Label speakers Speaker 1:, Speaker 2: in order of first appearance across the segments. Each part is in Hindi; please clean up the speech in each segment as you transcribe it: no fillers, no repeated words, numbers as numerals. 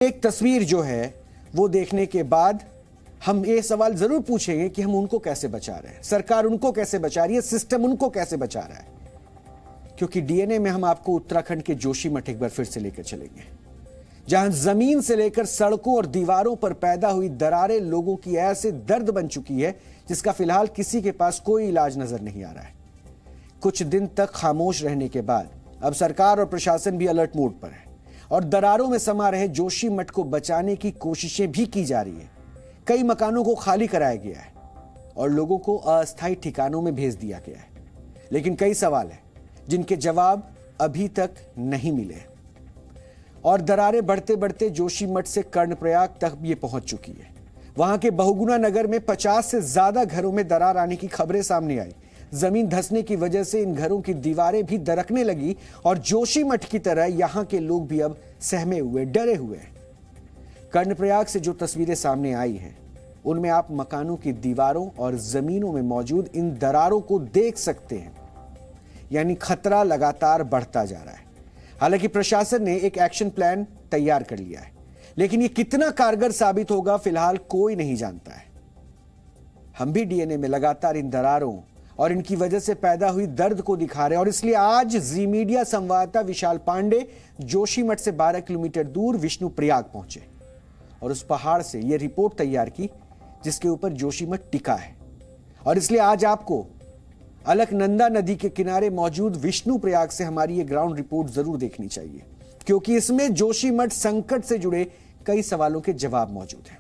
Speaker 1: एक तस्वीर जो है वो देखने के बाद हम ये सवाल जरूर पूछेंगे कि हम उनको कैसे बचा रहे हैं, सरकार उनको कैसे बचा रही है, सिस्टम उनको कैसे बचा रहा है। क्योंकि डीएनए में हम आपको उत्तराखंड के जोशीमठ एक बार फिर से लेकर चलेंगे, जहां जमीन से लेकर सड़कों और दीवारों पर पैदा हुई दरारें लोगों की ऐसे दर्द बन चुकी है जिसका फिलहाल किसी के पास कोई इलाज नजर नहीं आ रहा है। कुछ दिन तक खामोश रहने के बाद अब सरकार और प्रशासन भी अलर्ट मोड पर है और दरारों में समा रहे जोशीमठ को बचाने की कोशिशें भी की जा रही है। कई मकानों को खाली कराया गया है और लोगों को अस्थायी ठिकानों में भेज दिया गया है, लेकिन कई सवाल हैं जिनके जवाब अभी तक नहीं मिले और दरारें बढ़ते बढ़ते जोशीमठ से कर्णप्रयाग तक ये पहुंच चुकी है। वहां के बहुगुणा नगर में 50 से ज्यादा घरों में दरार आने की खबरें सामने आई। जमीन धंसने की वजह से इन घरों की दीवारें भी दरकने लगी और जोशीमठ की तरह यहां के लोग भी अब सहमे हुए, डरे हुए हैं। कर्णप्रयाग से जो तस्वीरें सामने आई हैं उनमें आप मकानों की दीवारों और जमीनों में मौजूद इन दरारों को देख सकते हैं, यानी खतरा लगातार बढ़ता जा रहा है। हालांकि प्रशासन ने एक एक्शन प्लान तैयार कर लिया है, लेकिन ये कितना कारगर साबित होगा फिलहाल कोई नहीं जानता है। हम भी डीएनए में लगातार इन दरारों और इनकी वजह से पैदा हुई दर्द को दिखा रहे हैं और इसलिए आज जी मीडिया संवाददाता विशाल पांडे जोशीमठ से 12 किलोमीटर दूर विष्णुप्रयाग पहुंचे और उस पहाड़ से यह रिपोर्ट तैयार की जिसके ऊपर जोशीमठ टिका है। और इसलिए आज आपको अलकनंदा नदी के किनारे मौजूद विष्णुप्रयाग से हमारी ये ग्राउंड रिपोर्ट जरूर देखनी चाहिए, क्योंकि इसमें जोशीमठ संकट से जुड़े कई सवालों के जवाब मौजूद हैं।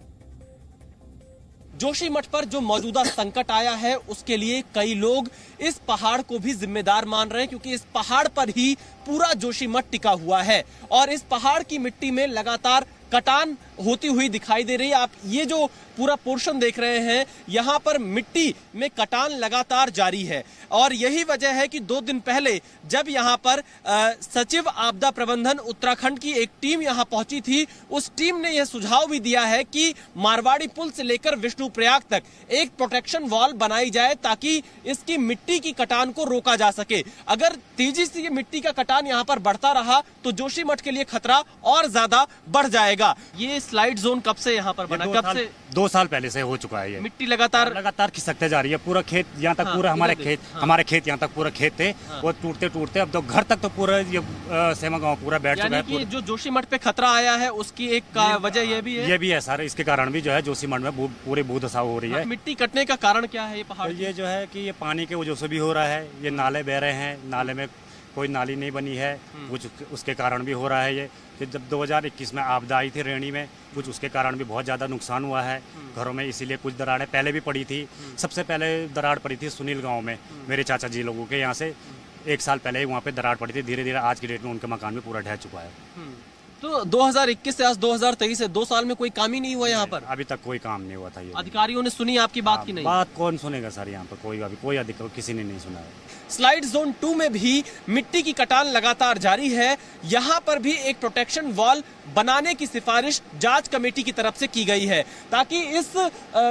Speaker 2: जोशीमठ पर जो मौजूदा संकट आया है उसके लिए कई लोग इस पहाड़ को भी जिम्मेदार मान रहे हैं, क्योंकि इस पहाड़ पर ही पूरा जोशीमठ टिका हुआ है और इस पहाड़ की मिट्टी में लगातार कटान होती हुई दिखाई दे रही है। आप ये जो पूरा पोर्शन देख रहे हैं, यहाँ पर मिट्टी में कटान लगातार जारी है और यही वजह है कि 2 दिन पहले जब यहाँ पर सचिव आपदा प्रबंधन उत्तराखंड की एक टीम यहाँ पहुंची थी, उस टीम ने यह सुझाव भी दिया है कि मारवाड़ी पुल से लेकर विष्णुप्रयाग तक एक प्रोटेक्शन वॉल बनाई जाए ताकि इसकी मिट्टी की कटान को रोका जा सके। अगर तेजी से ये मिट्टी का कटान यहाँ पर बढ़ता रहा तो जोशीमठ के लिए खतरा और ज्यादा बढ़ जाएगा। ये स्लाइड जोन कब से यहाँ पर बना? कब से?
Speaker 3: 2 साल पहले से हो चुका है। ये
Speaker 2: मिट्टी लगातार
Speaker 3: खिसकते जा रही है। पूरा खेत यहाँ तक, पूरा हमारे खेत यहाँ तक पूरा खेत थे, वो टूटते अब तो घर तक तो पूरा ये सेमा गांव पूरा बैठ चुका है।
Speaker 2: कि जो जोशीमठ पे खतरा आया है उसकी एक वजह ये भी है
Speaker 3: सर। इसके कारण भी जो है जोशीमठ में पूरी भूदशा हो रही है।
Speaker 2: मिट्टी कटने का कारण क्या है? ये पहाड़
Speaker 3: ये जो है कि ये पानी के वजह से भी हो रहा है। ये नाले बह रहे हैं, नाले में कोई नाली नहीं बनी है, कुछ उसके कारण भी हो रहा है। ये जब 2021 में आपदा आई थी रेणी में, कुछ उसके कारण भी बहुत ज़्यादा नुकसान हुआ है घरों में, इसीलिए कुछ दरारें पहले भी पड़ी थी। सबसे पहले दरार पड़ी थी सुनील गांव में, मेरे चाचा जी लोगों के यहाँ से 1 साल पहले ही वहाँ पे दरार पड़ी थी। धीरे धीरे आज की डेट में उनके मकान भी पूरा ढह चुका है।
Speaker 2: तो 2021 से आज 2023 से 2 साल में कोई काम ही नहीं हुआ यहाँ पर?
Speaker 3: अभी तक कोई काम नहीं हुआ था। ये
Speaker 2: अधिकारियों ने सुनी आपकी बात की नहीं?
Speaker 3: बात कौन सुनेगा सर, यहाँ पर कोई अधिकारी किसी ने नहीं सुना है।
Speaker 2: स्लाइड जोन 2 में भी मिट्टी की कटान लगातार जारी है। यहाँ पर भी एक प्रोटेक्शन वॉल बनाने की सिफारिश जांच कमेटी की तरफ से की गई है ताकि इस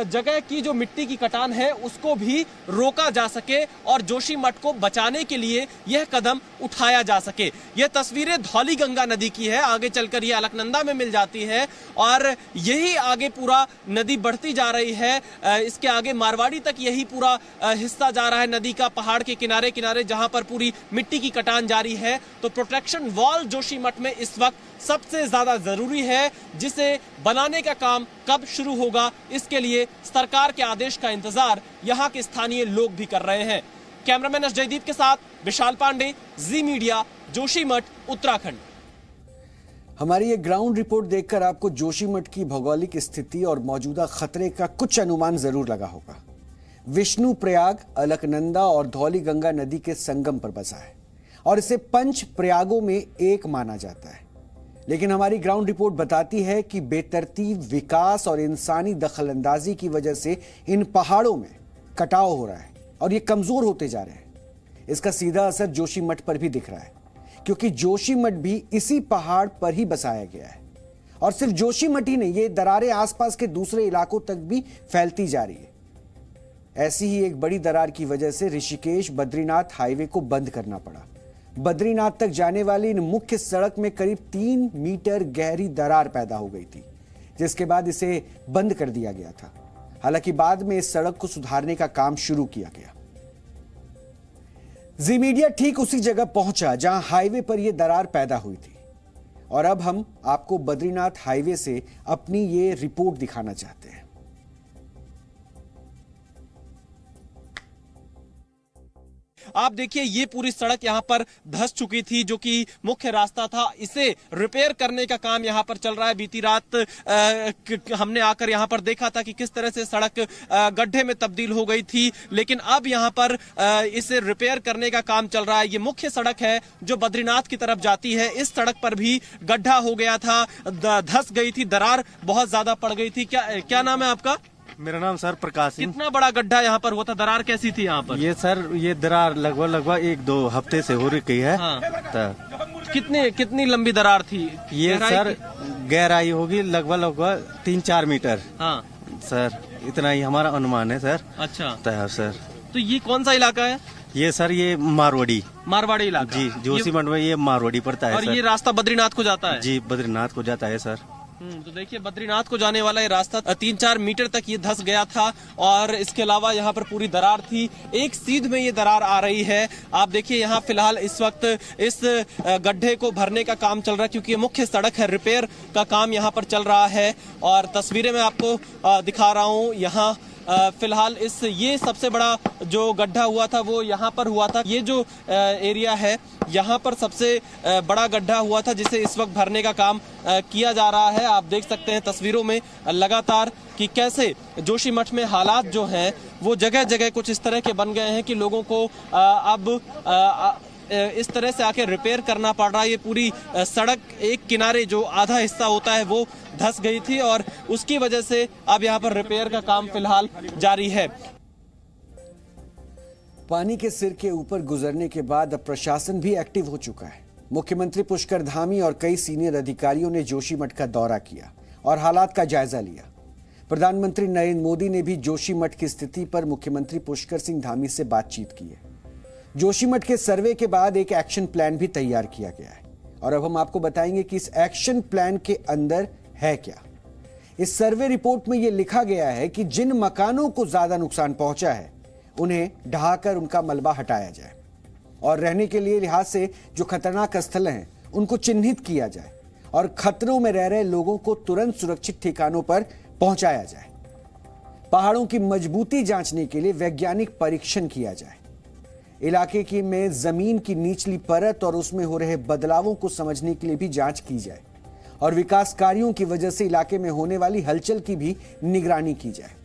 Speaker 2: जगह की जो मिट्टी की कटान है उसको भी रोका जा सके और जोशीमठ को बचाने के लिए यह कदम उठाया जा सके। यह तस्वीरें धौली गंगा नदी की है, आगे चलकर यह अलकनंदा में मिल जाती है और यही आगे पूरा नदी बढ़ती जा रही है। इसके आगे मारवाड़ी तक यही पूरा हिस्सा जा रहा है नदी का, पहाड़ के किनारे जहां पर पूरी मिट्टी की कटान जारी है। तो प्रोटेक्शन वॉल जोशीमठ में इस वक्त सबसे ज्यादा जरूरी है, जिसे बनाने का काम कब शुरू होगा इसके लिए सरकार के आदेश का इंतजार यहां के स्थानीय लोग भी कर रहे हैं। कैमरामैन एस जयदीप के साथ विशाल पांडे, जी मीडिया, जोशीमठ, उत्तराखंड।
Speaker 1: हमारी ये ग्राउंड रिपोर्ट देखकर आपको जोशीमठ की भौगोलिक स्थिति और मौजूदा खतरे का कुछ अनुमान जरूर लगा होगा। विष्णुप्रयाग अलकनंदा और धौली गंगा नदी के संगम पर बसा है और इसे 5 प्रयागों में एक माना जाता है, लेकिन हमारी ग्राउंड रिपोर्ट बताती है कि बेतरतीब विकास और इंसानी दखलंदाजी की वजह से इन पहाड़ों में कटाव हो रहा है और ये कमजोर होते जा रहे हैं। इसका सीधा असर जोशीमठ पर भी दिख रहा है, क्योंकि जोशीमठ भी इसी पहाड़ पर ही बसाया गया है और सिर्फ जोशीमठ ही नहीं, ये दरारें आसपास के दूसरे इलाकों तक भी फैलती जा रही है। ऐसी ही एक बड़ी दरार की वजह से ऋषिकेश बद्रीनाथ हाईवे को बंद करना पड़ा। बद्रीनाथ तक जाने वाली इन मुख्य सड़क में करीब 3 मीटर गहरी दरार पैदा हो गई थी, जिसके बाद इसे बंद कर दिया गया था। हालांकि बाद में इस सड़क को सुधारने का काम शुरू किया गया। जी मीडिया ठीक उसी जगह पहुंचा जहां हाईवे पर यह दरार पैदा हुई थी, और अब हम आपको बद्रीनाथ हाईवे से अपनी ये रिपोर्ट दिखाना चाहते हैं।
Speaker 2: आप देखिए ये पूरी सड़क यहाँ पर धंस चुकी थी, जो कि मुख्य रास्ता था। इसे रिपेयर करने का काम यहाँ पर चल रहा है। बीती रात हमने आकर यहाँ पर देखा था कि किस तरह से सड़क गड्ढे में तब्दील हो गई थी, लेकिन अब यहाँ पर इसे रिपेयर करने का काम चल रहा है। ये मुख्य सड़क है जो बद्रीनाथ की तरफ जाती है। इस सड़क पर भी गड्ढा हो गया था, धंस गई थी, दरार बहुत ज्यादा पड़ गई थी। क्या नाम है आपका?
Speaker 4: मेरा नाम सर प्रकाश सिंह।
Speaker 2: कितना बड़ा गड्ढा यहाँ पर हुआ था? दरार कैसी थी यहाँ पर?
Speaker 4: ये सर ये दरार लगभग 1-2 हफ्ते से हो रही है।
Speaker 2: हाँ।
Speaker 4: तो
Speaker 2: कितनी लंबी दरार थी?
Speaker 4: ये सर गहराई होगी लगभग 3-4 मीटर।
Speaker 2: हाँ
Speaker 4: सर इतना ही हमारा अनुमान है सर।
Speaker 2: अच्छा
Speaker 4: सर
Speaker 2: तो ये कौन सा इलाका है?
Speaker 4: ये सर ये
Speaker 2: मारवाड़ी इलाका
Speaker 4: जी, जोशीमठ में ये मारवाड़ी पड़ता है।
Speaker 2: और
Speaker 4: सर
Speaker 2: ये रास्ता बद्रीनाथ को जाता है?
Speaker 4: जी बद्रीनाथ को जाता है सर।
Speaker 2: तो देखिए बद्रीनाथ को जाने वाला ये रास्ता 3-4 मीटर तक ये धंस गया था, और इसके अलावा यहाँ पर पूरी दरार थी। एक सीध में ये दरार आ रही है। आप देखिए यहाँ फिलहाल इस वक्त इस गड्ढे को भरने का काम चल रहा है, क्योंकि ये मुख्य सड़क है। रिपेयर का काम यहाँ पर चल रहा है, और तस्वीरें मैं आपको दिखा रहा हूँ। यहाँ फिलहाल ये सबसे बड़ा जो गड्ढा हुआ था वो यहाँ पर हुआ था। ये जो एरिया है यहाँ पर सबसे बड़ा गड्ढा हुआ था, जिसे इस वक्त भरने का काम किया जा रहा है। आप देख सकते हैं तस्वीरों में लगातार कि कैसे जोशीमठ में हालात जो हैं वो जगह जगह कुछ इस तरह के बन गए हैं कि लोगों को अब इस तरह से आके रिपेयर करना पड़ रहा है। ये पूरी सड़क एक किनारे जो आधा हिस्सा होता है वो धंस गई थी, और उसकी वजह से अब यहाँ पर रिपेयर का काम फिलहाल जारी है।
Speaker 1: पानी के सिर के ऊपर गुजरने के बाद अब प्रशासन भी एक्टिव हो चुका है। मुख्यमंत्री पुष्कर धामी और कई सीनियर अधिकारियों ने जोशीमठ का दौरा किया और हालात का जायजा लिया। प्रधानमंत्री नरेंद्र मोदी ने भी जोशीमठ की स्थिति पर मुख्यमंत्री पुष्कर सिंह धामी से बातचीत की है। जोशीमठ के सर्वे के बाद एक एक्शन प्लान भी तैयार किया गया है, और अब हम आपको बताएंगे कि इस एक्शन प्लान के अंदर है क्या। इस सर्वे रिपोर्ट में यह लिखा गया है कि जिन मकानों को ज्यादा नुकसान पहुंचा है उन्हें ढहाकर उनका मलबा हटाया जाए, और रहने के लिए लिहाज से जो खतरनाक स्थल हैं उनको चिन्हित किया जाए, और खतरों में रह रहे लोगों को तुरंत सुरक्षित ठिकानों पर पहुंचाया जाए। पहाड़ों की मजबूती जांचने के लिए वैज्ञानिक परीक्षण किया जाए। इलाके में जमीन की निचली परत और उसमें हो रहे बदलावों को समझने के लिए भी जांच की जाए, और विकास कार्यों की वजह से इलाके में होने वाली हलचल की भी निगरानी की जाए।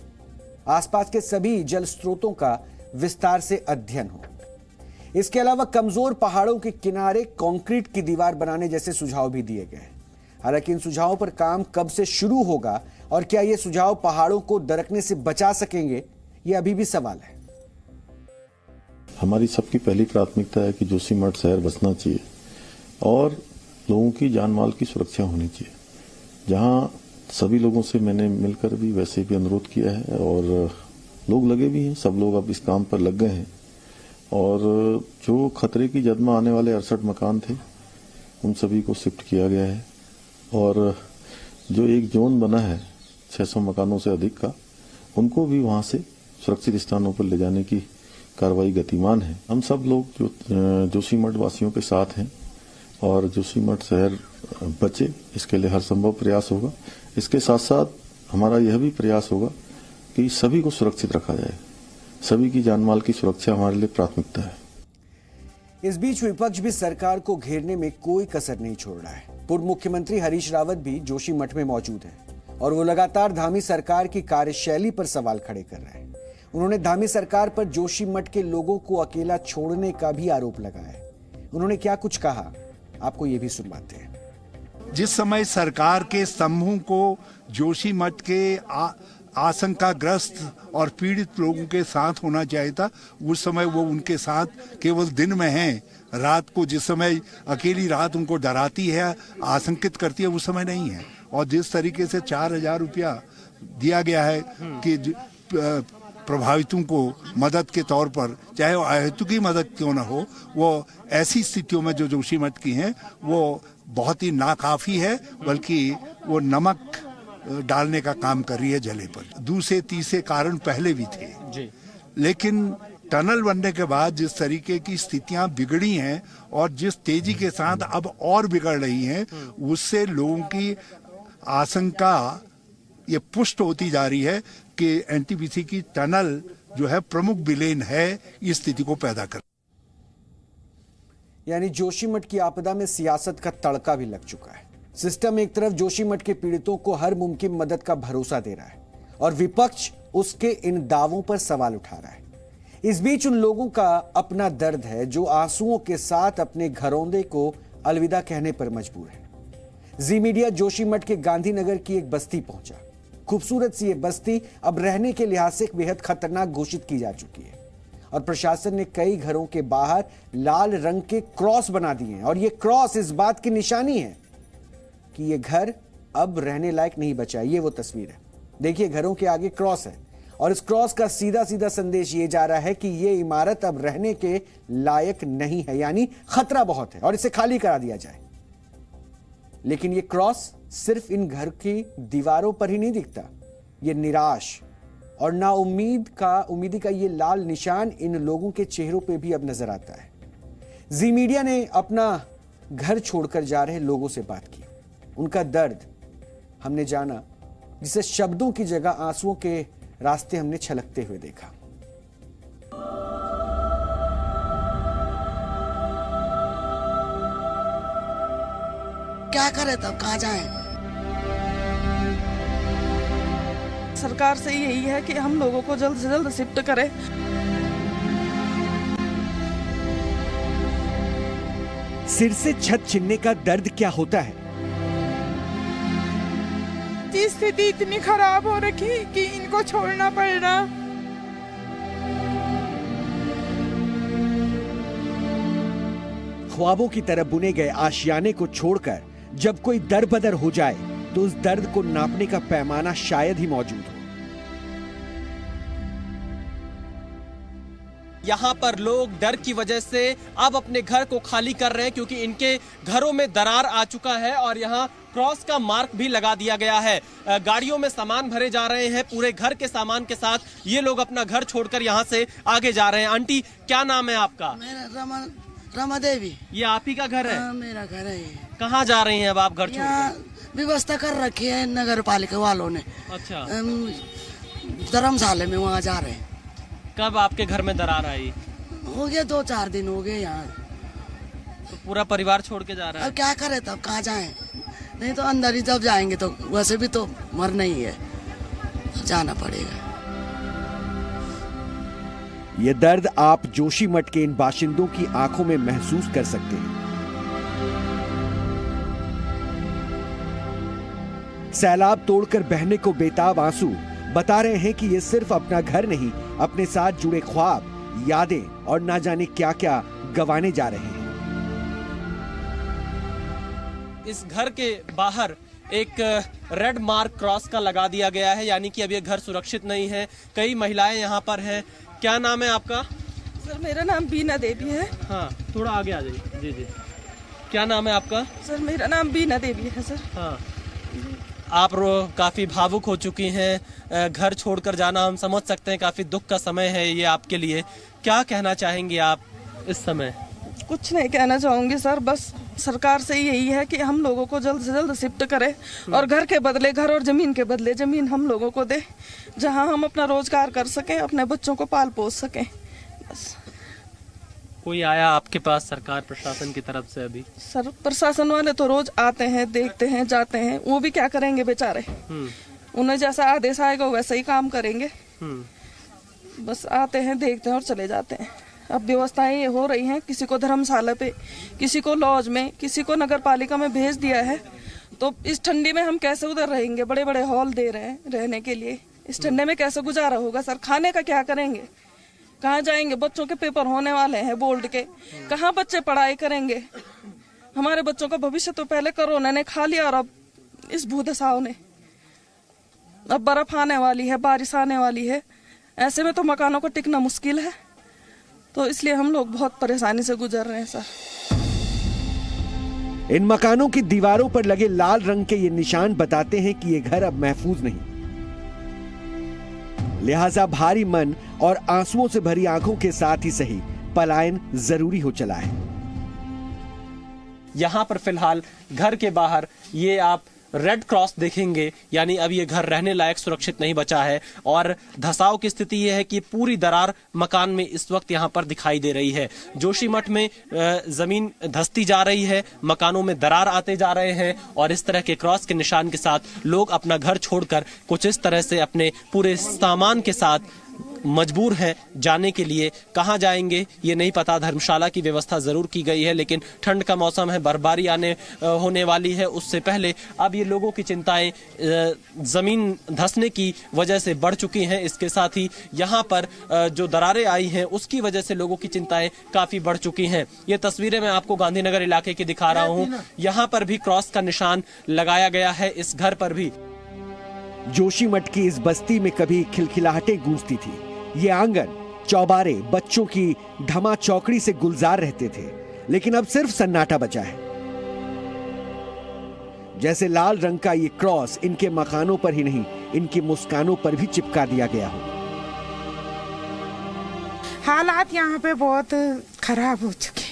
Speaker 1: आसपास के सभी जल स्रोतों का विस्तार से अध्ययन हो। इसके अलावा कमजोर पहाड़ों के किनारे कंक्रीट की दीवार बनाने जैसे सुझाव भी दिए गए। हालांकि इन सुझावों पर काम कब से शुरू होगा और क्या ये सुझाव पहाड़ों को दरकने से बचा सकेंगे, ये अभी भी सवाल है।
Speaker 5: हमारी सबकी पहली प्राथमिकता है कि जोशीमठ शहर बसना चाहिए और लोगों की जान माल की सुरक्षा होनी चाहिए। जहां सभी लोगों से मैंने मिलकर भी वैसे भी अनुरोध किया है, और लोग लगे भी हैं, सब लोग अब इस काम पर लग गए हैं। और जो खतरे की जद में आने वाले 68 मकान थे उन सभी को शिफ्ट किया गया है, और जो एक जोन बना है 600 मकानों से अधिक का, उनको भी वहां से सुरक्षित स्थानों पर ले जाने की कार्रवाई गतिमान है। हम सब लोग जो जोशीमठ वासियों के साथ हैं, और जोशीमठ शहर बचे इसके लिए हर संभव प्रयास होगा। इसके साथ साथ हमारा यह भी प्रयास होगा कि सभी को सुरक्षित रखा जाए। सभी की जानमाल की सुरक्षा हमारे लिए प्राथमिकता है।
Speaker 1: इस बीच विपक्ष भी सरकार को घेरने में कोई कसर नहीं छोड़ रहा है। पूर्व मुख्यमंत्री हरीश रावत भी जोशीमठ में मौजूद हैं, और वो लगातार धामी सरकार की कार्यशैली पर सवाल खड़े कर रहे हैं। उन्होंने धामी सरकार पर जोशीमठ के लोगों को अकेला छोड़ने का भी आरोप लगाया है। उन्होंने क्या कुछ कहा, आपको ये भी सुनवाते हैं।
Speaker 6: जिस समय सरकार के समूह को जोशीमठ के आशंकाग्रस्त और पीड़ित लोगों के साथ होना चाहिए था, उस समय वो उनके साथ केवल दिन में हैं। रात को जिस समय अकेली रात उनको डराती है, आशंकित करती है, उस समय नहीं है। और जिस तरीके से 4000 रुपया दिया गया है कि प्रभावितों को मदद के तौर पर, चाहे वो अहेतुकी मदद क्यों ना हो, वो ऐसी स्थितियों में जो जोशीमठ की हैं वो बहुत ही नाकाफी है, बल्कि वो नमक डालने का काम कर रही है जले पर। दूसरे तीसरे कारण पहले भी थे
Speaker 2: जी,
Speaker 6: लेकिन टनल बनने के बाद जिस तरीके की स्थितियां बिगड़ी हैं और जिस तेजी के साथ अब और बिगड़ रही हैं, उससे लोगों की आशंका ये पुष्ट होती जा रही है कि एनटीपीसी की टनल जो है प्रमुख विलेन है इस स्थिति को पैदा कर।
Speaker 1: यानी जोशीमठ की आपदा में सियासत का तड़का भी लग चुका है। सिस्टम एक तरफ जोशीमठ के पीड़ितों को हर मुमकिन मदद का भरोसा दे रहा है और विपक्ष उसके इन दावों पर सवाल उठा रहा है। इस बीच उन लोगों का अपना दर्द है जो आंसुओं के साथ अपने घरौंदे को अलविदा कहने पर मजबूर है। जी मीडिया जोशीमठ के गांधीनगर की एक बस्ती पहुंचा। खूबसूरत सी ये बस्ती अब रहने के लिहाज से बेहद खतरनाक घोषित की जा चुकी है और प्रशासन ने कई घरों के बाहर लाल रंग के क्रॉस बना दिए हैं और ये क्रॉस इस बात की निशानी है कि ये घर अब रहने लायक नहीं बचा। ये वो तस्वीर है, देखिए घरों के आगे क्रॉस है और इस क्रॉस का सीधा सीधा संदेश ये जा रहा है कि ये इमारत अब रहने के लायक नहीं है, यानी खतरा बहुत है और इसे खाली करा दिया जाए। लेकिन ये क्रॉस सिर्फ इन घर की दीवारों पर ही नहीं दिखता, ये निराश और उम्मीदी का ये लाल निशान इन लोगों के चेहरों पे भी अब नजर आता है। जी मीडिया ने अपना घर छोड़कर जा रहे लोगों से बात की, उनका दर्द हमने जाना, जिसे शब्दों की जगह आंसुओं के रास्ते हमने छलकते हुए देखा।
Speaker 7: क्या करें तब, कहाँ जाएं?
Speaker 8: सरकार से यही है कि हम लोगों को जल्द से जल्द शिफ्ट करें।
Speaker 1: सिर से छत छिनने का दर्द क्या होता है?
Speaker 8: स्थिति इतनी खराब हो रखी कि इनको छोड़ना पड़ रहा।
Speaker 1: ख्वाबों की तरह बुने गए आशियाने को छोड़कर जब कोई दरबदर हो जाए तो उस दर्द को नापने का पैमाना शायद ही मौजूद हो।
Speaker 2: यहाँ पर लोग डर की वजह से अब अपने घर को खाली कर रहे हैं क्योंकि इनके घरों में दरार आ चुका है और यहाँ क्रॉस का मार्क भी लगा दिया गया है। गाड़ियों में सामान भरे जा रहे हैं, पूरे घर के सामान के साथ ये लोग अपना घर छोड़कर यहाँ से आगे जा रहे हैं। आंटी, क्या नाम है आपका?
Speaker 7: मेरा रमा देवी।
Speaker 2: ये आप ही का घर है?
Speaker 7: मेरा घर है।
Speaker 2: कहाँ जा रही हैं अब आप घर छोड़कर?
Speaker 7: व्यवस्था कर रखी है नगर पालिका वालों ने।
Speaker 2: अच्छा।
Speaker 7: धर्मशाला में वहाँ जा रहे हैं।
Speaker 2: कब आपके घर में दरार आई?
Speaker 7: हो गया 2-4 दिन हो गए यहाँ।
Speaker 2: तो पूरा परिवार छोड़ के जा रहा है?
Speaker 7: अब क्या करें तब, कहाँ जाएं? नहीं तो अंदर ही जब जाएंगे तो वैसे भी तो मरना ही है, जाना पड़ेगा।
Speaker 1: ये दर्द आप जोशीमठ के इन बाशिंदों की आंखों में महसूस कर सकते हैं। सैलाब तोड़कर बहने को बेताब आंसू बता रहे हैं कि ये सिर्फ अपना घर नहीं, अपने साथ जुड़े ख्वाब, यादें और ना जाने क्या क्या गंवाने जा रहे हैं।
Speaker 2: इस घर के बाहर एक रेड मार्क क्रॉस का लगा दिया गया है, यानी कि अब ये घर सुरक्षित नहीं है। कई महिलाएं यहाँ पर हैं। क्या नाम है आपका?
Speaker 8: सर मेरा नाम बीना देवी है।
Speaker 2: हाँ, थोड़ा आगे आ जाइए। जी जी, क्या नाम है आपका?
Speaker 8: सर मेरा नाम बीना देवी है सर।
Speaker 2: हाँ, आप काफी भावुक हो चुकी हैं। घर छोड़कर जाना हम समझ सकते हैं, काफी दुख का समय है ये आपके लिए। क्या कहना चाहेंगे आप इस समय?
Speaker 8: कुछ नहीं कहना चाहूंगी सर, बस सरकार से यही है कि हम लोगों को जल्द से जल्द शिफ्ट करे और घर के बदले, घर और जमीन के बदले जमीन हम लोगों को दे, जहां हम अपना रोजगार कर सकें, अपने बच्चों को पाल पोस सकें। बस।
Speaker 2: कोई आया आपके पास सरकार प्रशासन की तरफ से? अभी
Speaker 8: सर प्रशासन वाले तो रोज आते हैं, देखते हैं, जाते हैं। वो भी क्या करेंगे बेचारे, उन्हें जैसा आदेश आएगा वैसा ही काम करेंगे। बस आते हैं, देखते हैं और चले जाते हैं। अब व्यवस्थाएं ये हो रही हैं, किसी को धर्मशाला पे, किसी को लॉज में, किसी को नगर पालिका में भेज दिया है। तो इस ठंडी में हम कैसे उधर रहेंगे? बड़े बड़े हॉल दे रहे हैं रहने के लिए, इस ठंडे में कैसे गुजारा होगा सर? खाने का क्या करेंगे? कहाँ जाएंगे? बच्चों के पेपर होने वाले हैं बोर्ड के, कहाँ बच्चे पढ़ाई करेंगे? हमारे बच्चों का भविष्य तो पहले कोरोना ने खा लिया और अब इस भूदशाओं ने। अब बर्फ आने वाली है, बारिश आने वाली है, ऐसे में तो मकानों को टिकना मुश्किल है, तो इसलिए हम लोग बहुत परेशानी से गुजर रहे हैं सर।
Speaker 1: इन मकानों की दीवारों पर लगे लाल रंग के ये निशान बताते हैं कि ये घर अब महफूज नहीं, लिहाजा भारी मन और आंसुओं से भरी आंखों के साथ ही सही पलायन जरूरी हो चला है।
Speaker 2: यहां पर फिलहाल घर के बाहर ये आप रेड क्रॉस देखेंगे, यानी अब ये घर रहने लायक सुरक्षित नहीं बचा है। और धसाव की स्थिति ये है कि पूरी दरार मकान में इस वक्त यहाँ पर दिखाई दे रही है। जोशीमठ में जमीन धंसती जा रही है, मकानों में दरार आते जा रहे हैं और इस तरह के क्रॉस के निशान के साथ लोग अपना घर छोड़कर कुछ इस तरह से अपने पूरे सामान के साथ मजबूर हैं जाने के लिए। कहां जाएंगे ये नहीं पता। धर्मशाला की व्यवस्था जरूर की गई है, लेकिन ठंड का मौसम है, बर्फबारी होने वाली है, उससे पहले अब ये लोगों की चिंताएं जमीन धंसने की वजह से बढ़ चुकी हैं। इसके साथ ही यहां पर जो दरारें आई हैं उसकी वजह से लोगों की चिंताएं काफी बढ़ चुकी हैं। ये तस्वीरें मैं आपको गांधीनगर इलाके की दिखा रहा हूं। यहां पर भी क्रॉस का निशान लगाया गया है, इस घर पर भी।
Speaker 1: जोशीमठ की इस बस्ती में कभी खिलखिलाहटें गूंजती थी। ये आंगन, चौबारे बच्चों की धमा चौकड़ी से गुलजार रहते थे, लेकिन अब सिर्फ सन्नाटा बचा है। जैसे लाल रंग का ये क्रॉस इनके मकानों पर ही नहीं, इनकी मुस्कानों पर भी चिपका दिया गया हो।
Speaker 9: हालात यहाँ पे बहुत खराब हो चुके।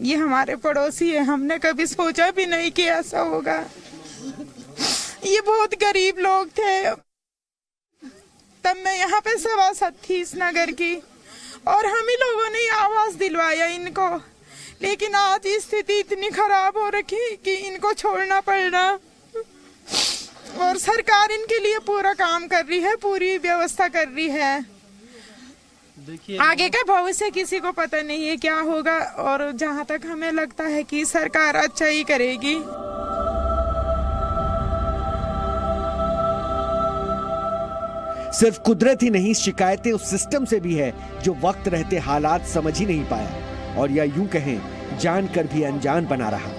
Speaker 9: ये हमारे पड़ोसी है, हमने कभी सोचा भी नहीं कि ऐसा होगा। ये बहुत गरीब लोग थे। तब मैं यहाँ पे सभासद थी इस नगर की, और हम ही लोगों ने आवाज दिलवाया इनको, लेकिन आज स्थिति इतनी खराब हो रखी कि इनको छोड़ना पड़ रहा। और सरकार इनके लिए पूरा काम कर रही है, पूरी व्यवस्था कर रही है। आगे का भविष्य किसी को पता नहीं है क्या होगा, और जहाँ तक हमें लगता है कि सरकार अच्छा ही करेगी।
Speaker 1: सिर्फ कुदरत ही नहीं, शिकायतें उस सिस्टम से भी है जो वक्त रहते हालात समझ ही नहीं पाया, और या यूं कहें जानकर भी अनजान बना रहा।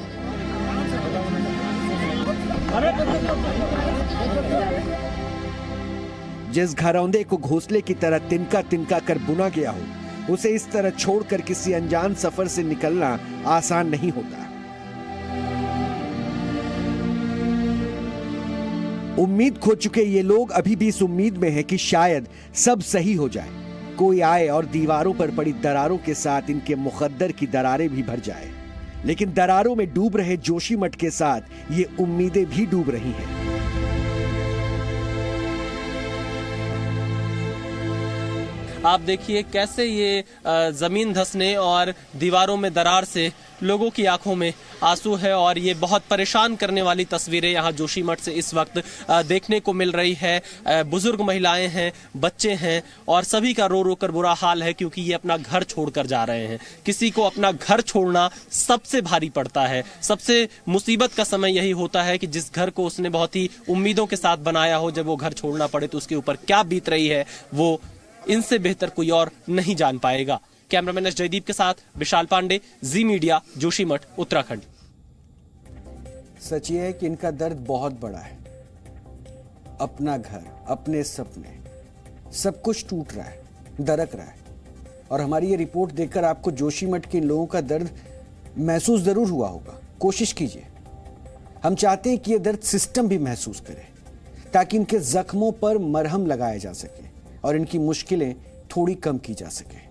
Speaker 1: जिस घरौंदे को घोंसले की तरह तिनका तिनका कर बुना गया हो, उसे इस तरह छोड़कर किसी अनजान सफर से निकलना आसान नहीं होता। उम्मीद खो चुके ये लोग अभी भी इस उम्मीद में हैं कि शायद सब सही हो जाए, कोई आए और दीवारों पर पड़ी दरारों के साथ इनके मुकद्दर की दरारें भी भर जाए। लेकिन दरारों में डूब रहे जोशीमठ के साथ ये उम्मीदें भी डूब रही हैं।
Speaker 2: आप देखिए कैसे ये जमीन धंसने और दीवारों में दरार से लोगों की आंखों में आंसू है, और ये बहुत परेशान करने वाली तस्वीरें यहाँ जोशीमठ से इस वक्त देखने को मिल रही है। बुजुर्ग महिलाएं हैं, बच्चे हैं, और सभी का रो रो कर बुरा हाल है, क्योंकि ये अपना घर छोड़कर जा रहे हैं। किसी को अपना घर छोड़ना सबसे भारी पड़ता है। सबसे मुसीबत का समय यही होता है कि जिस घर को उसने बहुत ही उम्मीदों के साथ बनाया हो, जब वो घर छोड़ना पड़े तो उसके ऊपर क्या बीत रही है वो इनसे बेहतर कोई और नहीं जान पाएगा। कैमरामैन एस जयदीप के साथ विशाल पांडे, जी मीडिया, जोशीमठ, उत्तराखंड।
Speaker 1: सच ये है कि इनका दर्द बहुत बड़ा है। अपना घर, अपने सपने, सब कुछ टूट रहा है, दरक रहा है। और हमारी ये रिपोर्ट देखकर आपको जोशीमठ के इन लोगों का दर्द महसूस जरूर हुआ होगा। कोशिश कीजिए। हम चाहते हैं कि ये दर्द सिस्टम भी महसूस करे, ताकि इनके जख्मों पर मरहम लगाया जा सके और इनकी मुश्किलें थोड़ी कम की जा सके।